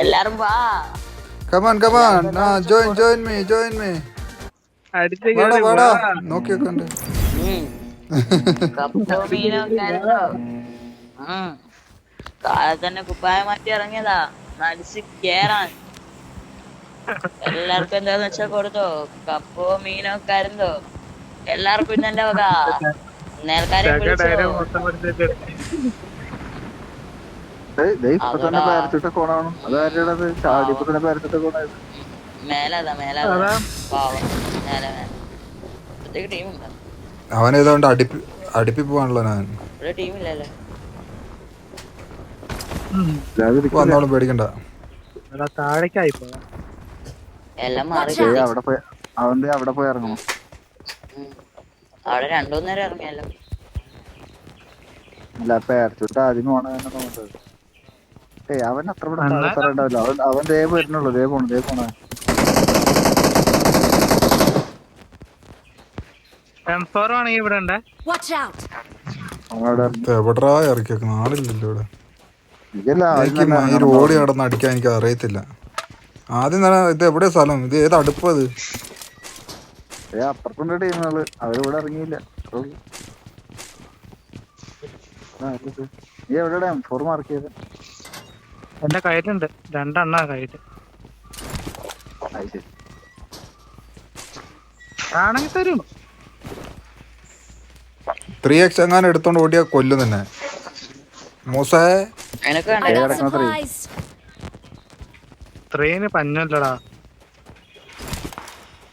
എല്ലാരും വാ. Come on, come on. Join me. വാടാ വാടാ നോക്കിയൊക്കെ ഉണ്ട്. കപ്പോ മീനൊക്കെ കാലത്ത് തന്നെ കുപ്പായം മാറ്റി ഇറങ്ങിയതാ നടിച്ച് കേറാൻ. എല്ലാവർക്കും എന്താന്ന് വെച്ചാ കൊടുത്തോ. കപ്പോ മീനൊക്കെ ആയിരുന്നോ എല്ലാവർക്കും ഇന്നെ വക. നേൽക്കാരെ വിളിച്ചോ. മേലതാ പാവം മേലെ ടീമുണ്ടോ? അവനേതോണ്ട് അടുപ്പി പോവാണല്ലോ. ഞാൻ ഇവിടെ ടീമില്ലല്ലേ? വന്നോളും, പേടിക്കണ്ട. എല്ലാം മാറി. അവിടെ പോയി ഇറങ്ങണം. അവിടെ 2-3 നേരം ഇറങ്ങിയല്ലോ. അല്ല പേരച്ചുട്ട് ആദ്യം പോണത്. അവൻ അത്ര ഉണ്ടാവില്ല. അവൻ ദേ വരുന്നുള്ളൂ. ദേ പോണ എവിടാ ഇറക്കിയൊക്കെ ആളില്ലല്ലോ ഇവിടെ. ഈ റോഡ് കിടന്ന് അടിക്കാൻ എനിക്ക് അറിയത്തില്ല. ആദ്യം തന്നെ ഇത് എവിടെ സ്ഥലം? ഇത് ഏത് അടുപ്പത്? അപ്പുറത്തുണ്ട് ടീമുകള്. അവരിവിടെ ഇറങ്ങിയില്ല. നീ എവിടെയാണ് M4 മാർക്ക് ചെയ്ത്? എന്റെ കയ്യിലുണ്ട് 2 കയ്യില്. ആണെങ്കിൽ തരും. 3x എങ്ങാനും എടുത്തോണ്ട് ഓടിയാ കൊല്ലും തന്നെ. മൂസേ ട്രെയിന് പഞ്ഞല്ലടാ.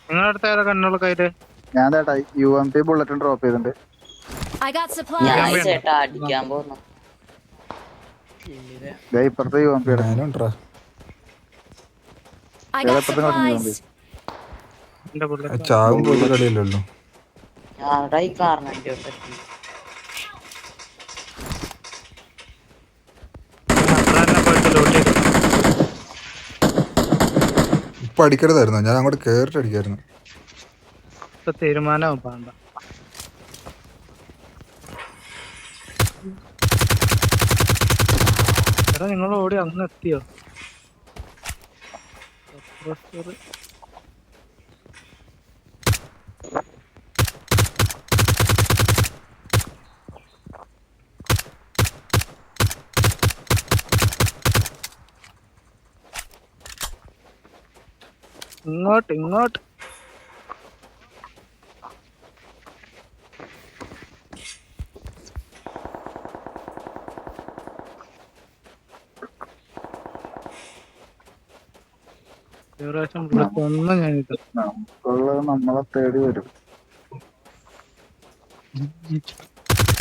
നിങ്ങളുടെ അടുത്ത് ഏതാ കണ്ണുള്ള കയ്യില്? ഞാൻ UMP ബുള്ളറ്റും ഡ്രോപ്പ് ചെയ്തിട്ടുണ്ട്. അടിക്കാൻ പോകുന്നു. ഇപ്പുറത്തെ UMP ചാവും പോലും കളിയല്ലോ. ഇപ്പൊ അടിക്കരുതായിരുന്നു. ഞാൻ അങ്ങോട്ട് കേറിട്ട് അടിക്കായിരുന്നു. തീരുമാനവും പാണ്ട. എടാ നിങ്ങൾ ഓടി അങ്ങ് എത്തിയോ? ഇങ്ങോട്ട് നമ്മളെ തേടി വരും.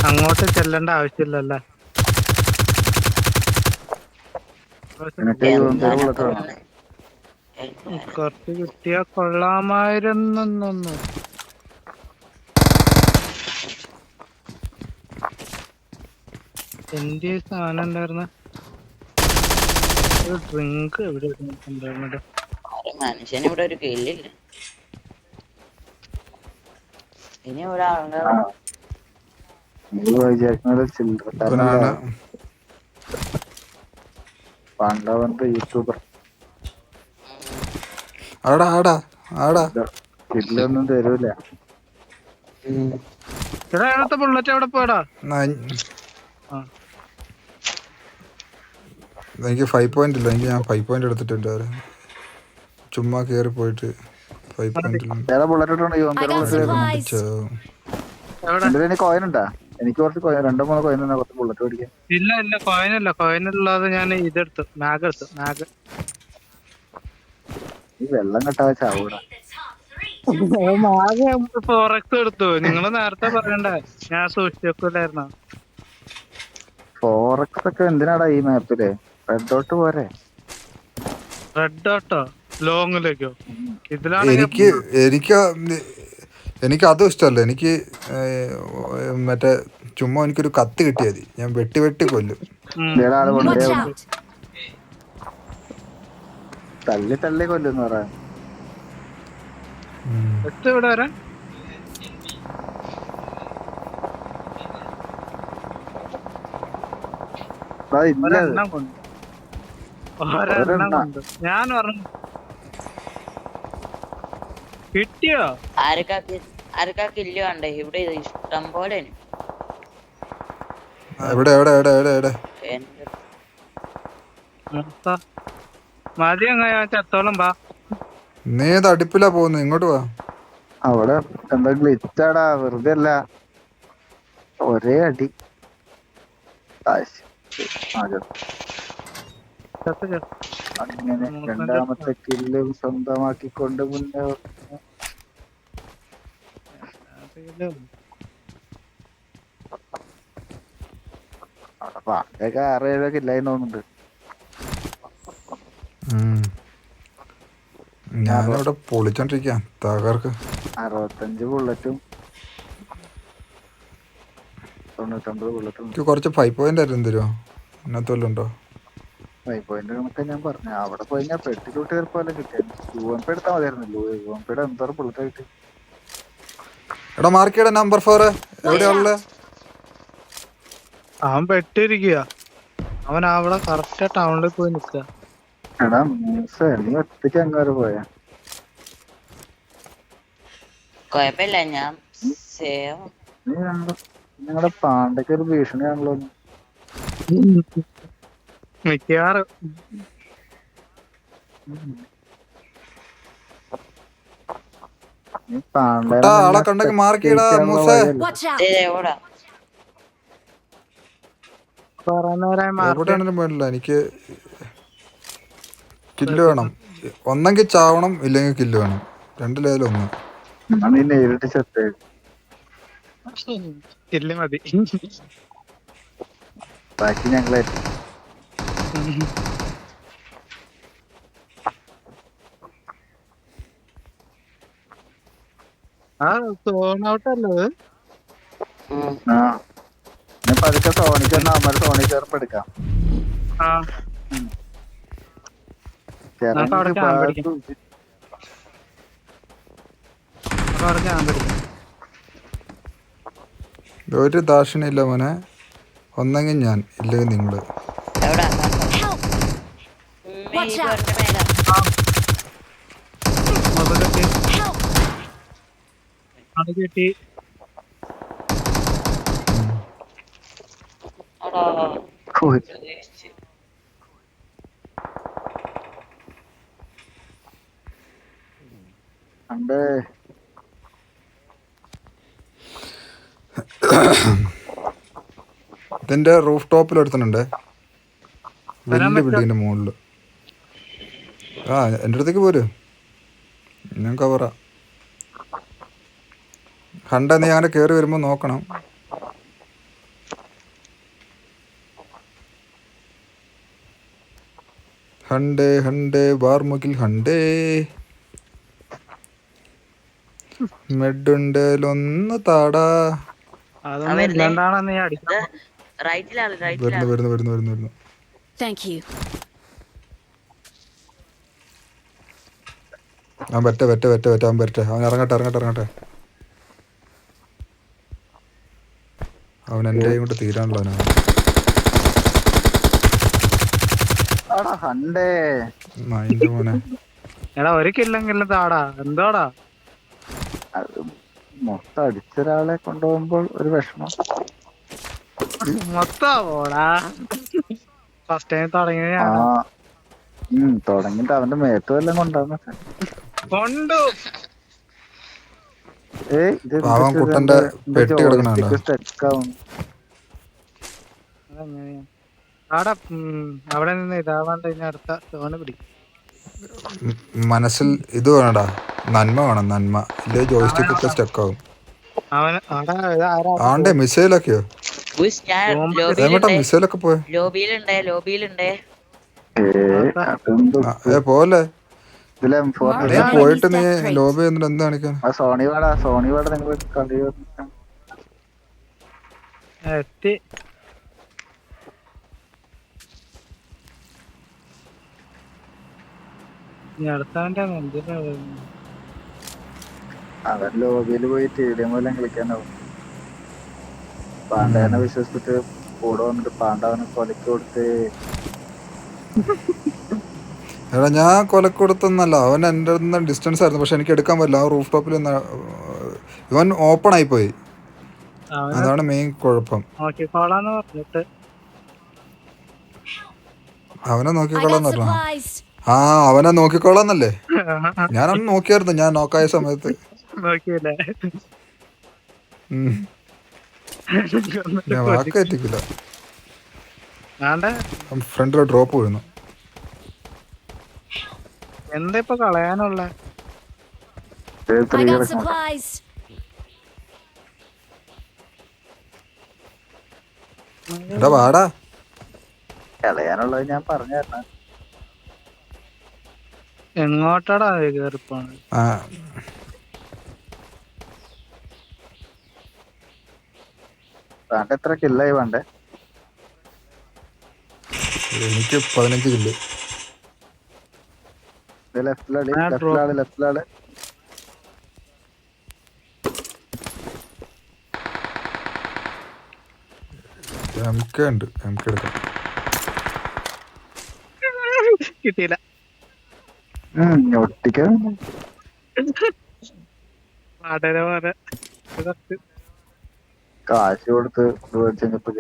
അങ്ങോട്ട് ചെല്ലേണ്ട ആവശ്യമില്ലല്ലേ? കുറച്ച് കിട്ടിയാ കൊള്ളാമായിരുന്നൊന്നു. എന്ത് സാധനം ഉണ്ടായിരുന്ന ഡ്രിങ്ക് എവിടെ ഉണ്ടായിരുന്നത്? മനുഷ്യന് ഇവിടെ ഒരു കില്ലില്ല. ഇനി ഒരാളുണ്ട് പണ്ടവന്റെ യൂട്യൂബർ. കില്ലൊന്നും തരൂല. ബുള്ളറ്റ് എവിടെ പോയടാ? എനിക്ക് 5 പോയിന്റ് ഇല്ല. എനിക്ക് ഞാൻ 5 പോയിന്റ് എടുത്തിട്ടുണ്ട്. ചുമ്മാ കേറി പോയിട്ട് 5 പോയിന്റ് കോയിനുണ്ടാ? എനിക്ക് കുറച്ച് 2-3 കോയിൻ കുറച്ച് ബുള്ളറ്റ് മേടിക്കാൻ. ഇല്ല കോയിനുള്ളത് ഞാൻ ഇതെടുത്തു. മാഗ് ഈ വെള്ളം കെട്ടാതെ ചാവൂടാ. ഫോറക്സ് എടുത്തു. നിങ്ങള് നേരത്തെ പറയണ്ടേ? ഞാൻ സൂക്ഷിച്ചു വെക്കൂലായിരുന്നോ? ഫോറക്സ് ഒക്കെ എന്തിനാടാ ഈ മാപ്പില്? റെഡ് ഡോട്ട് പോരെ? റെഡ് ഡോട്ടോ ലോങ്ങിലേക്കോ? എനിക്ക് അതും ഇഷ്ടമല്ല. എനിക്ക് മറ്റേ ചുമ്മാ എനിക്കൊരു കത്ത് കിട്ടിയാൽ മതി. ഞാൻ വെട്ടി കൊല്ലും. തള്ളി കൊല്ലുന്ന പറയാ. എത്ത് ഇവിടെ വരാൻ ഇല്ല ഒരെണ്ണം കൊണ്ട് ഒരെണ്ണം കൊണ്ട് ഞാൻ പറഞ്ഞു കിട്ടിയോ ആർക്കാ കില്ല് വേണ്ടേ? ഇവിടെ ഇഷ്ടം പോലെ എവിടെ എവിടെ എവിടെ എവിടെ എവിടെ മതി അങ്ങ ചത്തോളം പാ. നീ ഏത് അടുപ്പിലാ പോകുന്നത്? ഇങ്ങോട്ട് വാ. അവിടെ എന്താ ഗ്ലിച്ചാടാ, വെറുതെ അല്ല, ഒരേ അടി. അങ്ങനെ രണ്ടാമത്തെ കില്ല് സ്വന്തമാക്കിക്കൊണ്ട് മുന്നേ പാണ്ടൊക്കെ 6-7 കില്ലായി തോന്നുന്നുണ്ട്. ഞാനിവിടെ പൊളിച്ചോണ്ടിരിക്കാം. തകർക്ക് 65 ബുള്ളറ്റും 99 ബുള്ളറ്റും. കുറച്ച് 5 പോയിന്റ് ആയിരുന്നു തരുമോ? ഇന്നത്തെ വല്ലതും ഉണ്ടോ? 5 പോയിന്റ് കണക്കെ ഞാൻ പറഞ്ഞു. അവിടെ പോയി ഞാൻ പെട്ടിലൂട്ട് കയറിപ്പോലെ കിട്ടിയായിരുന്നു. UMP എടുത്താൽ മതിയായിരുന്നല്ലോ. UMP എന്തോരം ബുള്ളറ്റ് കിട്ടി. എടാ മാർക്കിയുടെ നമ്പർ 4 എവിടെയാണുള്ളത്? അവൻ പെട്ടിരിക്കുക. അവൻ അവിടെ കറക്റ്റ് ടൗണിൽ പോയി നിക്കുക. എടാ മൂസ, നീ ഒറ്റയ്ക്ക് അങ്ങോട്ട് പോയാ? കൊഴപ്പില്ല, ഞാൻ നീ നിങ്ങളുടെ പാണ്ടയ്ക്ക് ഒരു ഭീഷണിയാണല്ലോ. മിക്കവാറും നീ പാണ്ഡ ആളെ കണ്ടെങ്കിൽ മാർക്കിടാ മൂസേ. എവിടെയാണെങ്കിലും വേണ്ടില്ല, എനിക്ക് കില്ല് വേണം. ഒന്നെങ്കിൽ ചാവണം, ഇല്ലെങ്കിൽ കില്ല് വേണം. രണ്ടിലേലൊന്ന്. നീ നേരിട്ട് ചെത്തേ. ഇല്ല മതി. ബാക്കി ഞങ്ങളെ ഔട്ടല്ലേ. ഞാൻ പതുക്കെ സോണി ചേർന്ന് അമ്മ സോണി ചേർപ്പ് എടുക്കാം. ഒരു ദാക്ഷിണില്ല മോനെ. ഒന്നെങ്കിൽ ഞാൻ, ഇല്ലെങ്കിൽ നിങ്ങള്. കിട്ടി. ഇതിന്റെ റൂഫ് ടോപ്പിൽ എടുത്തുന്നുണ്ട്, വലിയ ബിൽഡിങ്ങിന്റെ മുകളില്. എൻ്റെ അടുത്തേക്ക് പോര്, ഞാൻ കവറാ. ഹണ്ട നീ അങ്ങനെ കയറി വരുമ്പോൾ നോക്കണം. ഹണ്ടേ ഹണ്ടേ ബാർമുകിൽ ഹണ്ടേ. മെഡുണ്ടേലൊന്ന് താടാ. വരുന്നു. അവൻ പറ്റ അവൻ പറ്റ. അവൻ ഇറങ്ങട്ടെ. അവൻ എൻ്റെ കൊണ്ട് തീരാണല്ലോ. മോനെ എടാ ഒരു കില്ലെങ്കിലും താടാ. എന്തോടാ മൊത്തം അടിച്ചൊരാളെ കൊണ്ടുപോകുമ്പോൾ ഒരു വിഷമം. മൊത്തമാടാ. ഫസ്റ്റ് ടൈം തുടങ്ങിയ തുടങ്ങിട്ട് അവന്റെ മേത്ത് വല്ലതും കൊണ്ടുവന്നു. പാവം കുട്ടന്റെ പെട്ടി കിടക്കണ അവിടെ നിന്ന് ഇതാവാണ്ട് അടുത്ത സോണ് പിടിക്കും. മനസ്സിൽ ഇത് വേണടാ, നന്മ വേണം, നന്മ. ഇല്ലേ ജോയിസ്റ്റിക് ഒക്കെ സ്റ്റക്ക് ആവും. ആണ്ടേ മിസൈലൊക്കെയോ? എങ്ങോട്ടാ മിസൈലൊക്കെ പോയ? ലോബിയിലുണ്ടേ. പോലെ പോയിട്ട് നീ ലോബി എന്നിട്ട് എന്ത് കാണിക്കാൻ? സോണി വാട നിങ്ങൾ കളി എത്തി. അടുത്തവന്റെ അവൻ ലോബിയിൽ പോയി TDM എല്ലാം കളിക്കാനാവും. പാണ്ഡവനെ വിശ്വസിച്ചിട്ട് കൂടെ വന്നിട്ട് പാണ്ഡവനെ കൊലക്ക് കൊടുത്ത്. എടാ ഞാൻ കൊലക്ക് കൊടുത്തൊന്നല്ല, അവൻ എൻ്റെ നിന്ന് ഡിസ്റ്റൻസ് ആയിരുന്നു, പക്ഷെ എനിക്ക് എടുക്കാൻ പറ്റില്ല. ആ റൂഫ് ടോപ്പിൽ ഇവൻ ഓപ്പൺ ആയിപ്പോയി, അതാണ് മെയിൻ കുഴപ്പം. നോക്കിക്കോളാന്ന് പറഞ്ഞിട്ട് അവനെ നോക്കിക്കോളാന്ന് പറഞ്ഞ അവനെ നോക്കിക്കോളാന്നല്ലേ. ഞാനന്ന് നോക്കിയായിരുന്നു, ഞാൻ നോക്കായ സമയത്ത് നോക്കിയില്ലേ? ഞാൻ വാക്കേറ്റിക്കില്ല. ആണ്ടെ ഫ്രണ്ടിൽ ഡ്രോപ്പ് വീഴുന്നു. എന്താ ഇപ്പൊ കളയാനുള്ള? എടാ വാടാ, കളയാനുള്ളത് ഞാൻ പറഞ്ഞു തരണം. എങ്ങോട്ടാടാ കേറിപ്പോണ്? വേണ്ട എത്ര കില്ലായി വേണ്ടേ? എനിക്ക് 15 കില്ല്. ലെഫ്റ്റിലാള് MK ഉണ്ട്, MK എടുക്കാം. കിട്ടിയില്ല. ഒട്ടിക്കാൻ കാശ് കൊടുത്ത് മേടിച്ചപ്പോ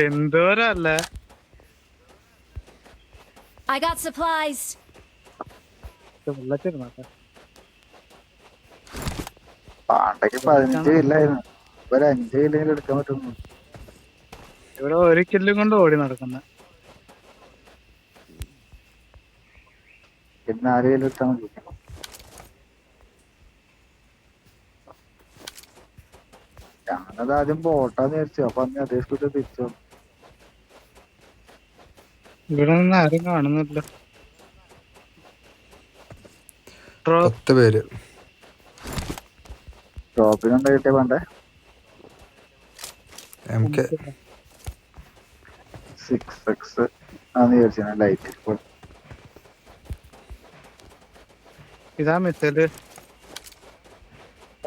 എന്തോരല്ലേ. പാണ്ടയ്ക്ക് 15 കില്ലായിരുന്നു. ഒരു 5 കില്ലെങ്കിലും എടുക്കാൻ പറ്റുന്നു. ഇവിടെ 1 കില്ലും കൊണ്ട് ഓടി നടക്കുന്ന. പിന്നെ 4 കില്ല് എടുത്താൽ മതി. ഞാനത് ആദ്യം ബോട്ടാന്ന് വിചാരിച്ചു. അപ്പൊ അന്ന് അതേ സ്കൂട്ട് തിരിച്ചു. ഇവിടെ നിന്ന് ആരും കാണുന്നില്ല. 10 പേര്. ഷോപ്പിനെന്താ കിട്ടിയ വേണ്ടേ? MK 6x ആന്ന് വിചാരിച്ചു. ലൈറ്റ് ഇതാ മിസൈല്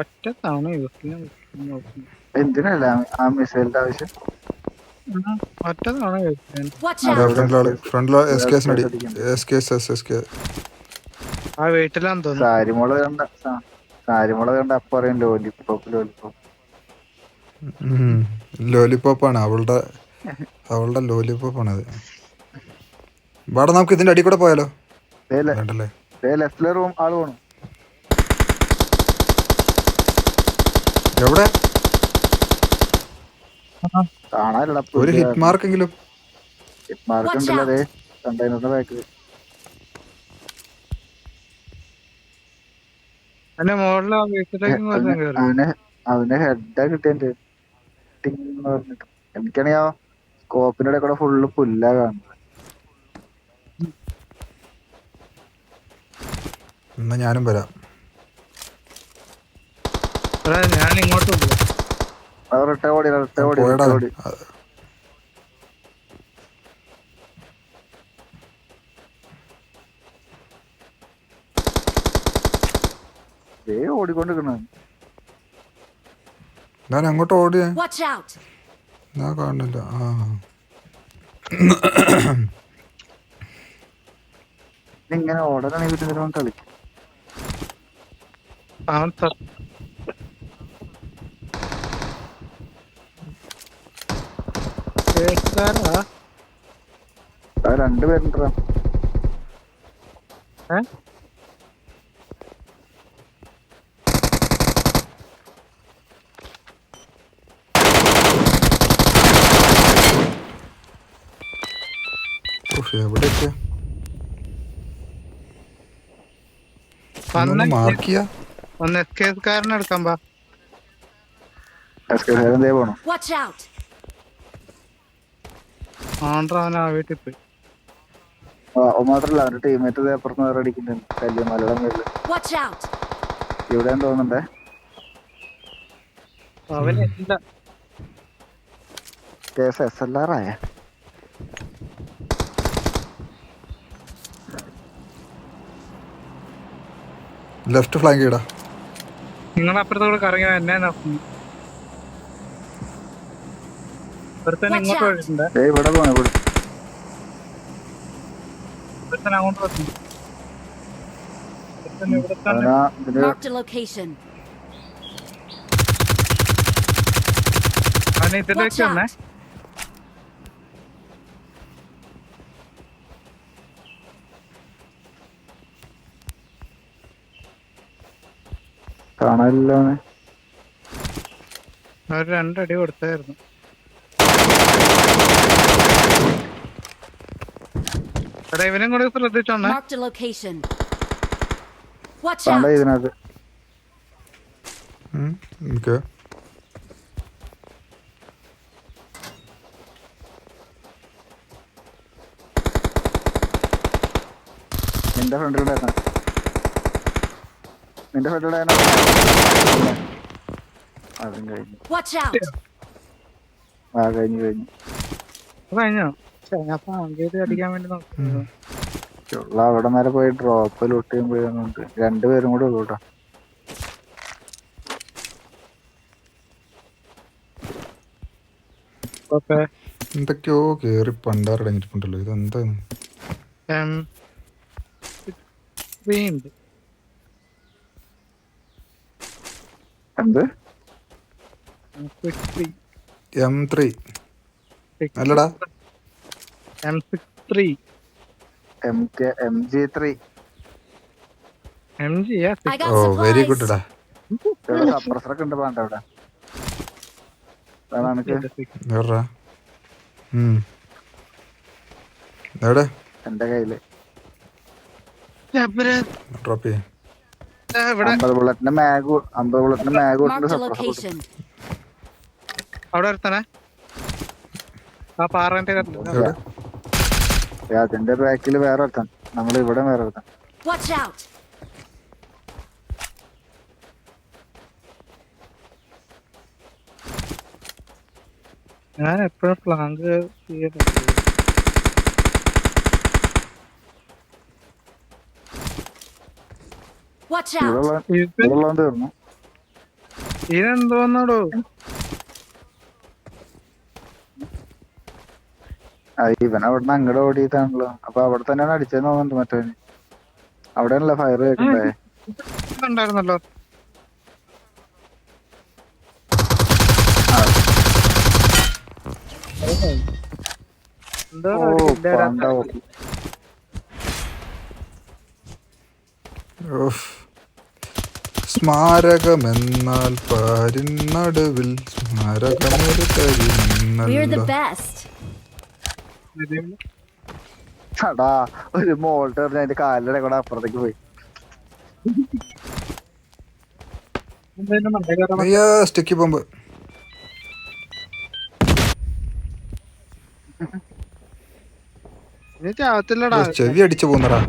ഒറ്റ തവണ എന്തിനല്ല ആ മിസൈലിന്റെ ആവശ്യം? ഒറ്റ തവണ ഫ്രണ്ടില് ആ വീട്ടിലാന്ന് തോന്നുന്നു. സാരിമുളക് കണ്ട അപ്പൊ അറിയാം ലോലിപ്പോപ്പ്. ലോലിപ്പോപ്പാണ് അവളുടെ ലോലിപ്പോപ്പാണത്. വാടാ നമുക്ക് ഇതിന്റെ അടി കൂടെ പോയാലോ? വേണ്ടല്ലേ? ലെഫ്റ്റിലെ റൂം ആള് പോണു. എവിടെ? കാണാനില്ല. ഒരു ഹിറ്റ് മാർക്കെങ്കിലും. ഹിറ്റ് മാർക്ക് ഉണ്ടല്ലോ അതെ കണ്ടെയ്നറിന്റെ ബാക്കിൽ. അവന് ഹെഡാ കിട്ടിയ പറഞ്ഞിട്ട്. എനിക്കാണെങ്കിൽ ആ സ്കോപ്പിന്റെ ഇടയിൽ കൂടെ ഫുള്ള് പുല്ലാ കാണുന്നത്. എന്നാ ഞാനും വരാം. ഞാൻ ഇങ്ങോട്ട് ഓടി. ഓടിക്കൊണ്ടിരിക്കണ ഞാൻ അങ്ങോട്ട് ഓടിയ ഞാൻ കാണുന്നില്ല. ഇങ്ങനെ ഓടാനാണെങ്കിൽ പിന്നെ കളിക്കും. രണ്ടുപേരുണ്ടാ എവിടെയൊക്കെ മാർക്ക് ചെയ്യാ? ഒന്ന് എസ്കേസ്കാരനെ എടുക്കാൻ പാ. പോണോ? അവൻ ആ വീട്ടിൽ പോയി. മാത്രല്ല അവന്റെ ടീമേറ്റ് അപ്പുറത്ത് വേറെ അടിക്കുന്നുണ്ട്. കല്യമലയുടെ മേളില് ഇവിടെ തോന്നുന്നുണ്ടേ. അവനില്ല. കേസ് SLR ആയ ലെഫ്റ്റ് ഫ്ലാങ്ക് ഇടാ. നിങ്ങൾ അപ്പുറത്തോട് കറങ്ങി എന്നെ നോക്കുന്നു. ഒരുത്തൻ ഇങ്ങോട്ട് പോയിട്ടുണ്ട്, ഇവിടെ പോണേ ഇവിടെ. ഒരുത്തൻ അങ്ങോട്ട് വരുന്നു, ഒരുത്തൻ ഇവിടെ തന്നെ. അവനാ ഇതിന്റെ Marked a location. അവനെ Watch ഇതിലേക്ക് വന്നേ. out. കാണാനില്ല അവനെ. അവർ 2 അടി കൊടുത്തായിരുന്നു. എടാ ഇവനും കൂടെ ശ്രദ്ധിച്ചോണേ. Marked a location. Watch കാണാ out. ഇതിനകത്ത്. ഓക്കെ. നിന്റെ ഫ്രണ്ടിലുണ്ടായിരുന്ന അതും കഴിഞ്ഞു. Watch out. കഴിഞ്ഞു. കഴിഞ്ഞോ? ഞാൻ സാങ്കേതിക അടിക്കാൻ വേണ്ടി നോക്കുന്നു. ചുള്ള അവിടെ നേരെ പോയി ഡ്രോപ്പ് ലൂട്ട് ചെയ്യുമ്പോഴുണ്ട്. 2 പേരും കൂടെ ഉള്ളൂ കേട്ടോ. ഓക്കെ, എന്തൊക്കെയോ കേറി പണ്ടാറടങ്ങിയിട്ടുണ്ടല്ലോ. ഇതെന്താണ്? ഉണ്ട്. എന്ത് M3 അല്ലടാ, M63 MG3 MG I got oh very supplies. Good ടാ. സപ്രസറൊക്കെ ഉണ്ട് വേണ്ട അവിടെ. അതാണ് എനിക്ക് എവിടാ? എവിടെ? എന്റെ കയ്യില് ഡ്രോപ്പ് ചെയ്യാം. 50 ബുള്ളറ്റിന്റെ മാഗ് Marked a സപ്രസർ. location. അവിടെ ഒരുത്തനെ ആ പാറന്റെ എവിടെ? അതിന്റെ ബാക്കിൽ വേറെ ഒരുത്തൻ. നമ്മൾ ഇവിടെ വേറെ ഒരുത്തൻ. Watch out. ഞാൻ എപ്പോഴും ഫ്ലാങ്ക് ചെയ്യണം. Watch out. ഇവിടെയുള്ളവൻ തീർന്നു. ഇതെന്തോന്നോടോ? ഇവൻ അവിടുന്ന് അങ്ങോട്ട് ഓടിയതാണല്ലോ. അപ്പൊ അവിടെ തന്നെയാണ് അടിച്ചതെന്ന് തോന്നുന്നുണ്ട് മറ്റവന്. അവിടെയാണല്ലോ ഫയർ കേൾക്കണ്ടേ. ഉണ്ടായിരുന്നല്ലോ. എന്തോ സ്മാരകമെന്നാൽ പാരിൻ നടുവിൽ സ്മാരകമൊരു We're the കരിമിന്നല്ല. best. ടാ ഒരു മോൾട്ട് പറഞ്ഞ അതിന്റെ കാലിടെ കൂടെ അപ്പുറത്തേക്ക് പോയി. അയ്യാ സ്റ്റിക്കി ബോംബ്. നീ ചാവത്തില്ലടാ. ചെവി അടിച്ചു പോന്നടാ.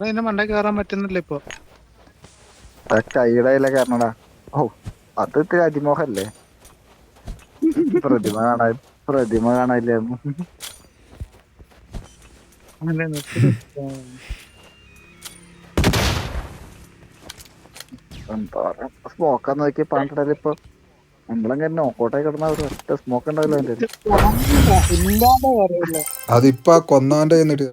അതിന്റെ മണ്ട കയറാൻ പറ്റുന്നില്ല ഇപ്പൊ. കൈയുടെ കാരണടാ. ഓ അത് ഇത്തിരി അതിമോഹല്ലേ. പ്രതിമ കാണാനില്ലായിരുന്നു. അങ്ങനെ എന്താ പറയാ, സ്മോക്കാന്ന് നോക്കി പണ്ടിടല്. ഇപ്പൊ നമ്മളങ്ങനെ നോക്കോട്ടായി കിടന്ന ഒരു ഒറ്റ സ്മോക്ക് ഉണ്ടാവില്ല അതിന്റെ. അതിപ്പോ കൊന്നവന്റെ കയ്യിൽ നിന്ന്